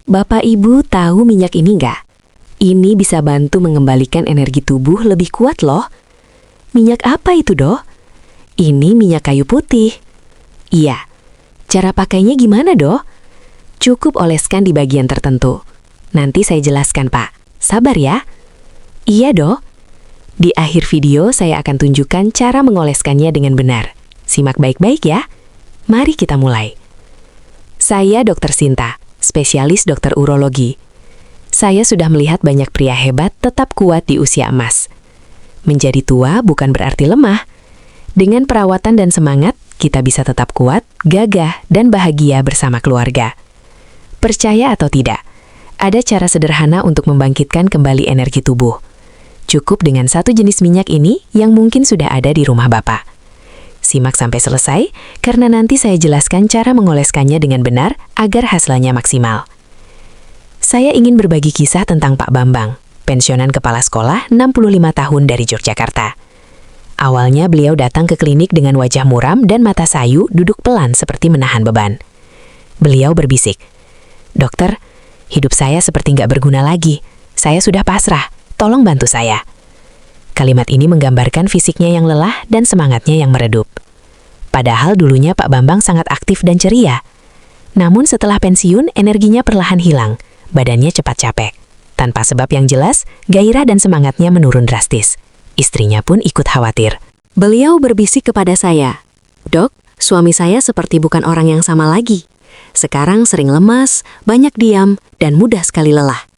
Bapak Ibu tahu minyak ini nggak? Ini bisa bantu mengembalikan energi tubuh lebih kuat loh. Minyak apa itu, Doh? Ini minyak kayu putih. Iya. Cara pakainya gimana, Doh? Cukup oleskan di bagian tertentu. Nanti saya jelaskan, Pak. Sabar ya. Iya, Doh. Di akhir video saya akan tunjukkan cara mengoleskannya dengan benar. Simak baik-baik ya. Mari kita mulai. Saya Dr. Sinta, spesialis dokter urologi. Saya sudah melihat banyak pria hebat tetap kuat di usia emas. Menjadi tua bukan berarti lemah. Dengan perawatan dan semangat, kita bisa tetap kuat, gagah, dan bahagia bersama keluarga. Percaya atau tidak, ada cara sederhana untuk membangkitkan kembali energi tubuh. Cukup dengan satu jenis minyak ini yang mungkin sudah ada di rumah Bapak. Simak sampai selesai, karena nanti saya jelaskan cara mengoleskannya dengan benar agar hasilnya maksimal. Saya ingin berbagi kisah tentang Pak Bambang, pensiunan kepala sekolah 65 tahun dari Yogyakarta. Awalnya beliau datang ke klinik dengan wajah muram dan mata sayu duduk pelan seperti menahan beban. Beliau berbisik, "Dokter, hidup saya seperti nggak berguna lagi. Saya sudah pasrah, tolong bantu saya." Kalimat ini menggambarkan fisiknya yang lelah dan semangatnya yang meredup. Padahal dulunya Pak Bambang sangat aktif dan ceria. Namun setelah pensiun, energinya perlahan hilang. Badannya cepat capek. Tanpa sebab yang jelas, gairah dan semangatnya menurun drastis. Istrinya pun ikut khawatir. Beliau berbisik kepada saya, "Dok, suami saya seperti bukan orang yang sama lagi. Sekarang sering lemas, banyak diam, dan mudah sekali lelah."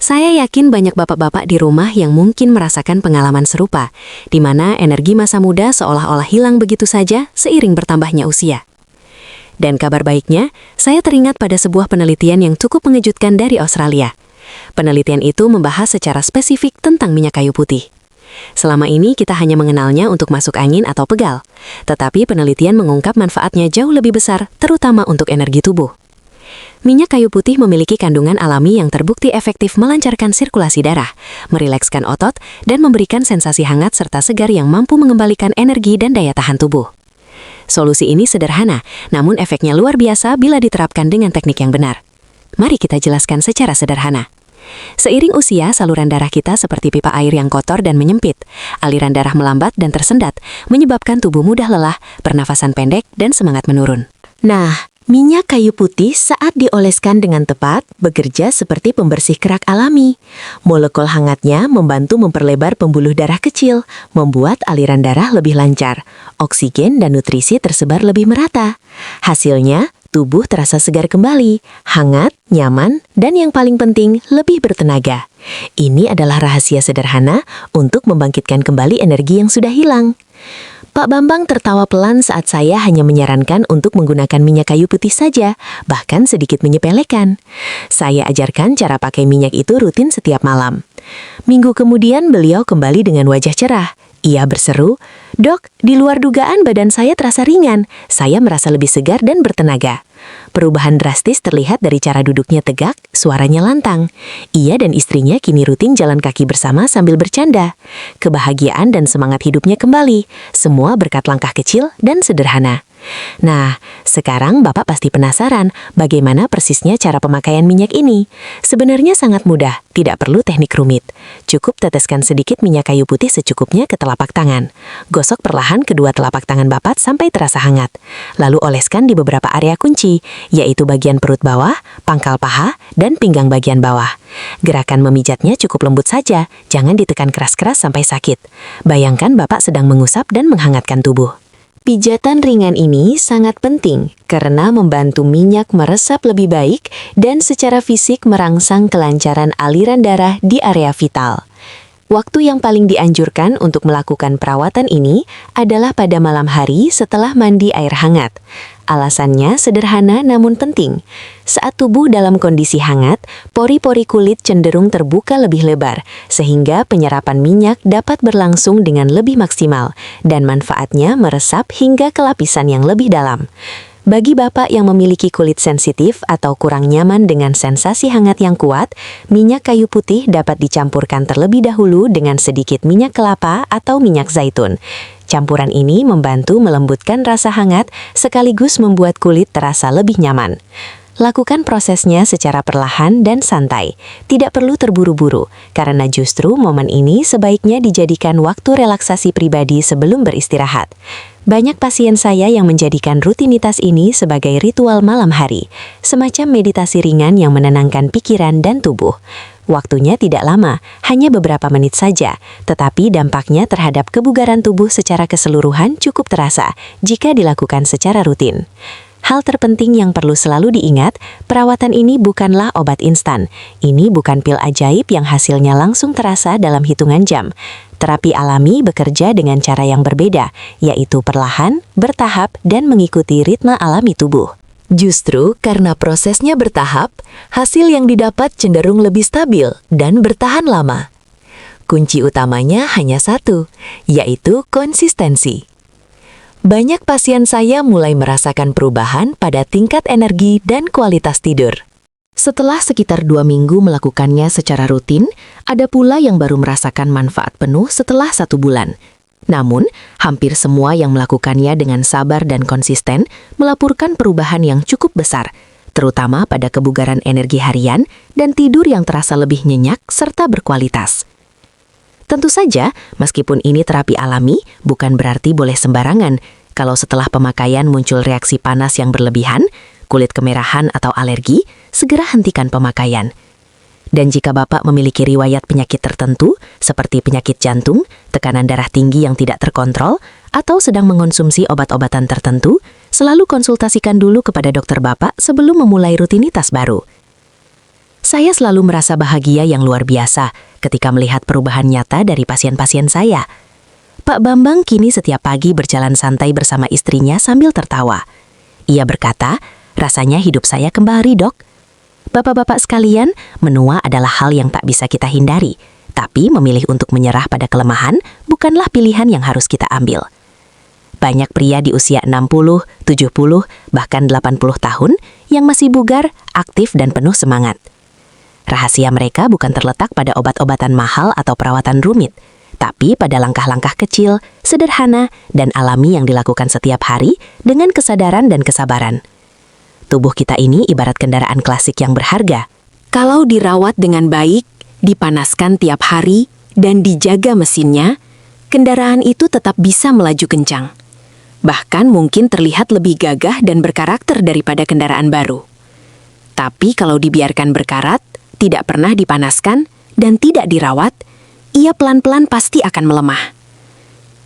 Saya yakin banyak bapak-bapak di rumah yang mungkin merasakan pengalaman serupa, di mana energi masa muda seolah-olah hilang begitu saja seiring bertambahnya usia. Dan kabar baiknya, saya teringat pada sebuah penelitian yang cukup mengejutkan dari Australia. Penelitian itu membahas secara spesifik tentang minyak kayu putih. Selama ini kita hanya mengenalnya untuk masuk angin atau pegal, tetapi penelitian mengungkap manfaatnya jauh lebih besar, terutama untuk energi tubuh. Minyak kayu putih memiliki kandungan alami yang terbukti efektif melancarkan sirkulasi darah, merilekskan otot, dan memberikan sensasi hangat serta segar yang mampu mengembalikan energi dan daya tahan tubuh. Solusi ini sederhana, namun efeknya luar biasa bila diterapkan dengan teknik yang benar. Mari kita jelaskan secara sederhana. Seiring usia, saluran darah kita seperti pipa air yang kotor dan menyempit. Aliran darah melambat dan tersendat, menyebabkan tubuh mudah lelah, pernafasan pendek, dan semangat menurun. Nah, minyak kayu putih saat dioleskan dengan tepat bekerja seperti pembersih kerak alami. Molekul hangatnya membantu memperlebar pembuluh darah kecil, membuat aliran darah lebih lancar. Oksigen dan nutrisi tersebar lebih merata. Hasilnya, tubuh terasa segar kembali, hangat, nyaman, dan yang paling penting, lebih bertenaga. Ini adalah rahasia sederhana untuk membangkitkan kembali energi yang sudah hilang. Pak Bambang tertawa pelan saat saya hanya menyarankan untuk menggunakan minyak kayu putih saja, bahkan sedikit menyepelekan. Saya ajarkan cara pakai minyak itu rutin setiap malam. Minggu kemudian beliau kembali dengan wajah cerah. Ia berseru, "Dok, di luar dugaan badan saya terasa ringan. Saya merasa lebih segar dan bertenaga." Perubahan drastis terlihat dari cara duduknya tegak, suaranya lantang. Ia dan istrinya kini rutin jalan kaki bersama sambil bercanda. Kebahagiaan dan semangat hidupnya kembali, semua berkat langkah kecil dan sederhana. Nah, sekarang Bapak pasti penasaran bagaimana persisnya cara pemakaian minyak ini. Sebenarnya sangat mudah, tidak perlu teknik rumit. Cukup teteskan sedikit minyak kayu putih secukupnya ke telapak tangan. Gosok perlahan kedua telapak tangan Bapak sampai terasa hangat. Lalu oleskan di beberapa area kunci, yaitu bagian perut bawah, pangkal paha, dan pinggang bagian bawah. Gerakan memijatnya cukup lembut saja, jangan ditekan keras-keras sampai sakit. Bayangkan Bapak sedang mengusap dan menghangatkan tubuh. Pijatan ringan ini sangat penting karena membantu minyak meresap lebih baik dan secara fisik merangsang kelancaran aliran darah di area vital. Waktu yang paling dianjurkan untuk melakukan perawatan ini adalah pada malam hari setelah mandi air hangat. Alasannya sederhana namun penting. Saat tubuh dalam kondisi hangat, pori-pori kulit cenderung terbuka lebih lebar, sehingga penyerapan minyak dapat berlangsung dengan lebih maksimal, dan manfaatnya meresap hingga ke lapisan yang lebih dalam. Bagi Bapak yang memiliki kulit sensitif atau kurang nyaman dengan sensasi hangat yang kuat, minyak kayu putih dapat dicampurkan terlebih dahulu dengan sedikit minyak kelapa atau minyak zaitun. Campuran ini membantu melembutkan rasa hangat sekaligus membuat kulit terasa lebih nyaman. Lakukan prosesnya secara perlahan dan santai. Tidak perlu terburu-buru, karena justru momen ini sebaiknya dijadikan waktu relaksasi pribadi sebelum beristirahat. Banyak pasien saya yang menjadikan rutinitas ini sebagai ritual malam hari, semacam meditasi ringan yang menenangkan pikiran dan tubuh. Waktunya tidak lama, hanya beberapa menit saja, tetapi dampaknya terhadap kebugaran tubuh secara keseluruhan cukup terasa jika dilakukan secara rutin. Hal terpenting yang perlu selalu diingat, perawatan ini bukanlah obat instan. Ini bukan pil ajaib yang hasilnya langsung terasa dalam hitungan jam. Terapi alami bekerja dengan cara yang berbeda, yaitu perlahan, bertahap, dan mengikuti ritme alami tubuh. Justru karena prosesnya bertahap, hasil yang didapat cenderung lebih stabil dan bertahan lama. Kunci utamanya hanya satu, yaitu konsistensi. Banyak pasien saya mulai merasakan perubahan pada tingkat energi dan kualitas tidur. Setelah sekitar 2 minggu melakukannya secara rutin, ada pula yang baru merasakan manfaat penuh setelah 1 bulan. Namun, hampir semua yang melakukannya dengan sabar dan konsisten melaporkan perubahan yang cukup besar, terutama pada kebugaran energi harian dan tidur yang terasa lebih nyenyak serta berkualitas. Tentu saja, meskipun ini terapi alami, bukan berarti boleh sembarangan. Kalau setelah pemakaian muncul reaksi panas yang berlebihan, kulit kemerahan atau alergi, segera hentikan pemakaian. Dan jika Bapak memiliki riwayat penyakit tertentu, seperti penyakit jantung, tekanan darah tinggi yang tidak terkontrol, atau sedang mengonsumsi obat-obatan tertentu, selalu konsultasikan dulu kepada dokter Bapak sebelum memulai rutinitas baru. Saya selalu merasa bahagia yang luar biasa ketika melihat perubahan nyata dari pasien-pasien saya. Pak Bambang kini setiap pagi berjalan santai bersama istrinya sambil tertawa. Ia berkata, "Rasanya hidup saya kembali, Dok." Bapak-bapak sekalian, menua adalah hal yang tak bisa kita hindari, tapi memilih untuk menyerah pada kelemahan bukanlah pilihan yang harus kita ambil. Banyak pria di usia 60, 70, bahkan 80 tahun yang masih bugar, aktif dan penuh semangat. Rahasia mereka bukan terletak pada obat-obatan mahal atau perawatan rumit, tapi pada langkah-langkah kecil, sederhana, dan alami yang dilakukan setiap hari dengan kesadaran dan kesabaran. Tubuh kita ini ibarat kendaraan klasik yang berharga. Kalau dirawat dengan baik, dipanaskan tiap hari, dan dijaga mesinnya, kendaraan itu tetap bisa melaju kencang. Bahkan mungkin terlihat lebih gagah dan berkarakter daripada kendaraan baru. Tapi kalau dibiarkan berkarat, tidak pernah dipanaskan, dan tidak dirawat, ia pelan-pelan pasti akan melemah.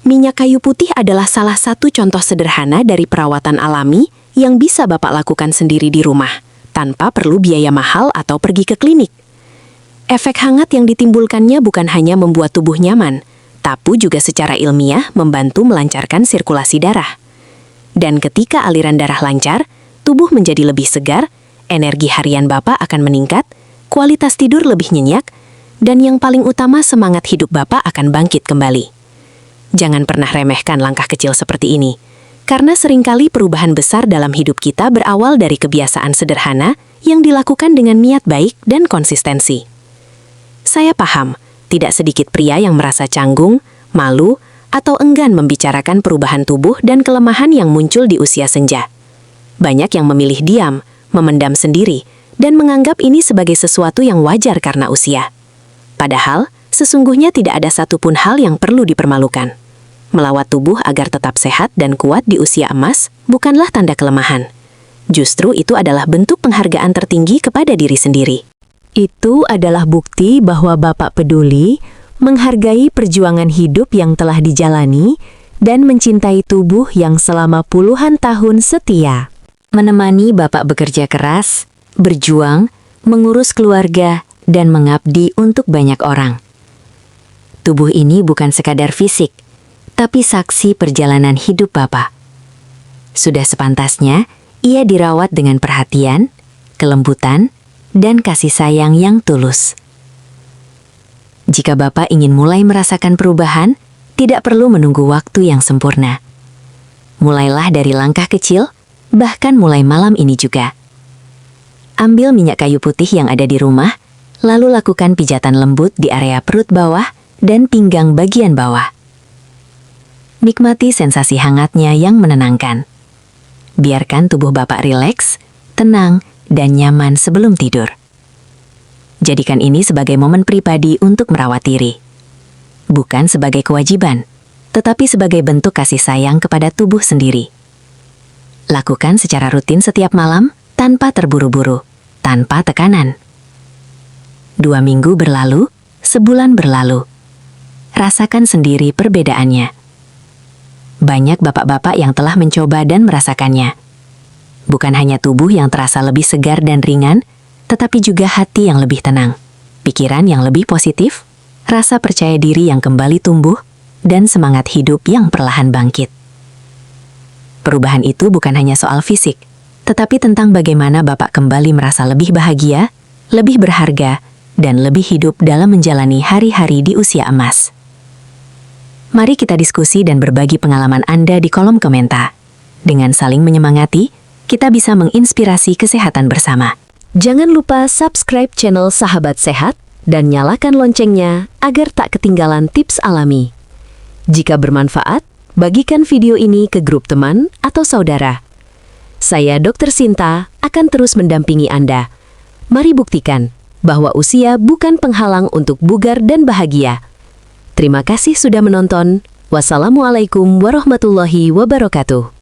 Minyak kayu putih adalah salah satu contoh sederhana dari perawatan alami yang bisa Bapak lakukan sendiri di rumah, tanpa perlu biaya mahal atau pergi ke klinik. Efek hangat yang ditimbulkannya bukan hanya membuat tubuh nyaman, tapi juga secara ilmiah membantu melancarkan sirkulasi darah. Dan ketika aliran darah lancar, tubuh menjadi lebih segar, energi harian Bapak akan meningkat, kualitas tidur lebih nyenyak, dan yang paling utama semangat hidup Bapak akan bangkit kembali. Jangan pernah remehkan langkah kecil seperti ini, karena seringkali perubahan besar dalam hidup kita berawal dari kebiasaan sederhana yang dilakukan dengan niat baik dan konsistensi. Saya paham, tidak sedikit pria yang merasa canggung, malu, atau enggan membicarakan perubahan tubuh dan kelemahan yang muncul di usia senja. Banyak yang memilih diam, memendam sendiri, dan menganggap ini sebagai sesuatu yang wajar karena usia. Padahal, sesungguhnya tidak ada satupun hal yang perlu dipermalukan. Melawat tubuh agar tetap sehat dan kuat di usia emas bukanlah tanda kelemahan. Justru itu adalah bentuk penghargaan tertinggi kepada diri sendiri. Itu adalah bukti bahwa Bapak peduli, menghargai perjuangan hidup yang telah dijalani, dan mencintai tubuh yang selama puluhan tahun setia. Menemani Bapak bekerja keras, berjuang, mengurus keluarga, dan mengabdi untuk banyak orang. Tubuh ini bukan sekadar fisik, tapi saksi perjalanan hidup Bapak. Sudah sepantasnya, ia dirawat dengan perhatian, kelembutan, dan kasih sayang yang tulus. Jika Bapak ingin mulai merasakan perubahan, tidak perlu menunggu waktu yang sempurna. Mulailah dari langkah kecil, bahkan mulai malam ini juga. Ambil minyak kayu putih yang ada di rumah, lalu lakukan pijatan lembut di area perut bawah dan pinggang bagian bawah. Nikmati sensasi hangatnya yang menenangkan. Biarkan tubuh Bapak rileks, tenang, dan nyaman sebelum tidur. Jadikan ini sebagai momen pribadi untuk merawat diri. Bukan sebagai kewajiban, tetapi sebagai bentuk kasih sayang kepada tubuh sendiri. Lakukan secara rutin setiap malam, tanpa terburu-buru, tanpa tekanan. 2 minggu berlalu, sebulan berlalu. Rasakan sendiri perbedaannya. Banyak bapak-bapak yang telah mencoba dan merasakannya. Bukan hanya tubuh yang terasa lebih segar dan ringan, tetapi juga hati yang lebih tenang, pikiran yang lebih positif, rasa percaya diri yang kembali tumbuh, dan semangat hidup yang perlahan bangkit. Perubahan itu bukan hanya soal fisik, tetapi tentang bagaimana Bapak kembali merasa lebih bahagia, lebih berharga, dan lebih hidup dalam menjalani hari-hari di usia emas. Mari kita diskusi dan berbagi pengalaman Anda di kolom komentar. Dengan saling menyemangati, kita bisa menginspirasi kesehatan bersama. Jangan lupa subscribe channel Sahabat Sehat dan nyalakan loncengnya agar tak ketinggalan tips alami. Jika bermanfaat, bagikan video ini ke grup teman atau saudara. Saya Dr. Sinta akan terus mendampingi Anda. Mari buktikan bahwa usia bukan penghalang untuk bugar dan bahagia. Terima kasih sudah menonton. Wassalamualaikum warahmatullahi wabarakatuh.